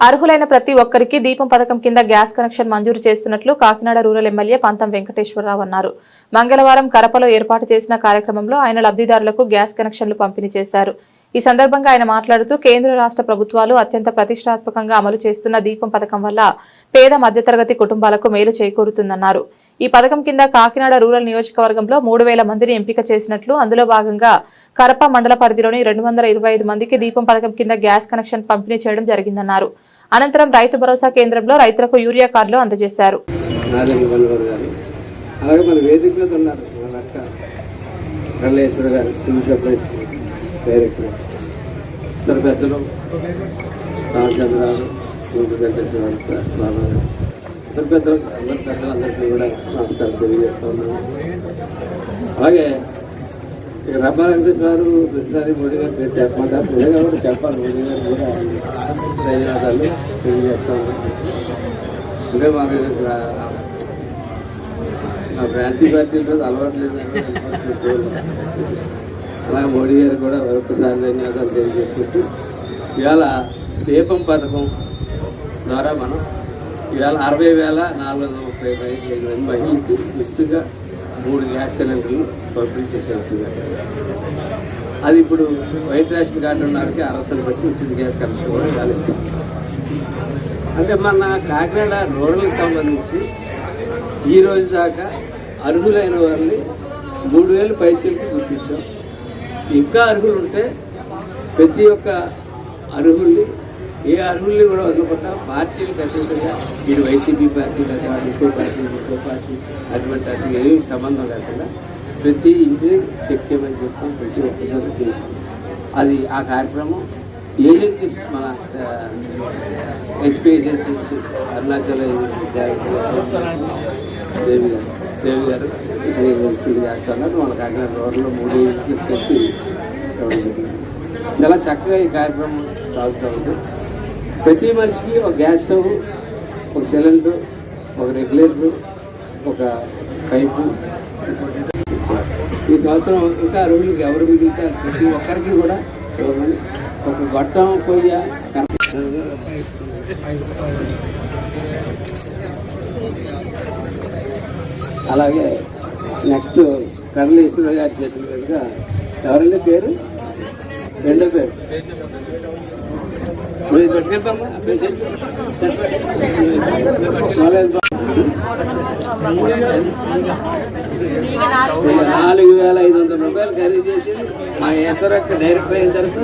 అర్హులైన ప్రతి ఒక్కరికి దీపం పథకం కింద గ్యాస్ కనెక్షన్ మంజూరు చేస్తున్నట్లు కాకినాడ రూరల్ ఎమ్మెల్యే పంతం వెంకటేశ్వరరావు అన్నారు. మంగళవారం కరపలో ఏర్పాటు చేసిన కార్యక్రమంలో ఆయన లబ్ధిదారులకు గ్యాస్ కనెక్షన్లు పంపిణీ చేశారు. ఈ సందర్భంగా ఆయన మాట్లాడుతూ కేంద్ర రాష్ట్ర ప్రభుత్వాలు అత్యంత ప్రతిష్టాత్మకంగా అమలు చేస్తున్న దీపం పథకం వల్ల పేద మధ్యతరగతి కుటుంబాలకు మేలు చేకూరుతుందన్నారు. ఈ పథకం కింద కాకినాడ రూరల్ నియోజకవర్గంలో 3000 మందిని ఎంపిక చేసినట్లు, అందులో భాగంగా కరప మండల పరిధిలోని 225 మందికి దీపం పథకం కింద గ్యాస్ కనెక్షన్ పంపిణీ చేయడం జరిగిందన్నారు. అనంతరం రైతు భరోసా కేంద్రంలో రైతులకు యూరియా కార్డులు అందజేశారు. పెద్దలందరికీ కూడా నమస్కారం తెలియజేస్తా ఉన్నాను. అలాగే ఇక రబ్బా వెంకటేశ్వర గారు ప్రతిసారి మోడీ గారు పేరు చెప్పమంటారు, నిజంగా కూడా చెప్పాలి. మోడీ గారు కూడా ధన్యవాదాలు తెలియజేస్తా ఉన్నాను. అంటే మాకు మా ప్రాంతీయ పార్టీల రోజు అలవాటు లేదు. అలాగే మోడీ గారు కూడా మరొకసారి ధన్యవాదాలు తెలియజేసుకుంటూ ఇవాళ దీపం పథకం ద్వారా మనం ఇవాళ 60,435 మంది మహిళలకి ఉచితంగా 3 గ్యాస్ సిలిండర్లు పంపిణీ చేసేట్టుగా. అది ఇప్పుడు వైట్ రేషన్ కార్డు ఉన్న వారికి అర్హతను బట్టి ఉచిత గ్యాస్ కనెక్షన్ కూడా ఇవ్వాలిస్తాం. అంటే మన కాకినాడ రూరల్కి సంబంధించి ఈ రోజు దాకా అర్హులైన వారిని 3000 పైచీలకి గుర్తించాం. ఇంకా అర్హులు ఉంటే ప్రతి ఒక్క అర్హుల్ని ఏ అర్హుల్ని కూడా వదలకుండా పార్టీలకు అతీతంగా మీరు వైసీపీ పార్టీ లేదా ఇంకో పార్టీ అటువంటి అది ఏమీ సంబంధం లేకుండా ప్రతి ఇంటిని చెక్ చేయమని చెప్తాం. ప్రతి ఒక్కరు చేస్తాం. అది ఆ కార్యక్రమం ఏజెన్సీస్ మన హెచ్పి ఏజెన్సీస్ అరుణాచల్ దేవి గారు ఇక్కడ ఏజెన్సీలు చేస్తున్నారు. మన కాకినాడ రోడ్లో 3 ఏజెన్సీస్ పెట్టి చాలా చక్కగా ఈ కార్యక్రమం సాగుతూ ఉంది. ప్రతి మనిషికి ఒక గ్యాస్ స్టవ్, ఒక సిలిండర్, ఒక రెగ్యులేటర్, ఒక పైపు. ఈ సంవత్సరం ఇంకా అర్హులకి ఎవరు మిగిలితే ప్రతి ఒక్కరికి కూడా ఒక గొట్టం పొయ్య. అలాగే నెక్స్ట్ కర్ల ఈశ్వర గారి చేతుల మీదుగా ఎవరండి పేరు, రెండో పేరు 4,500 రూపాయలు ఖరీదు చేసి మా ఈశ్వరక్క డైరెక్టర్ అయిన తర్వాత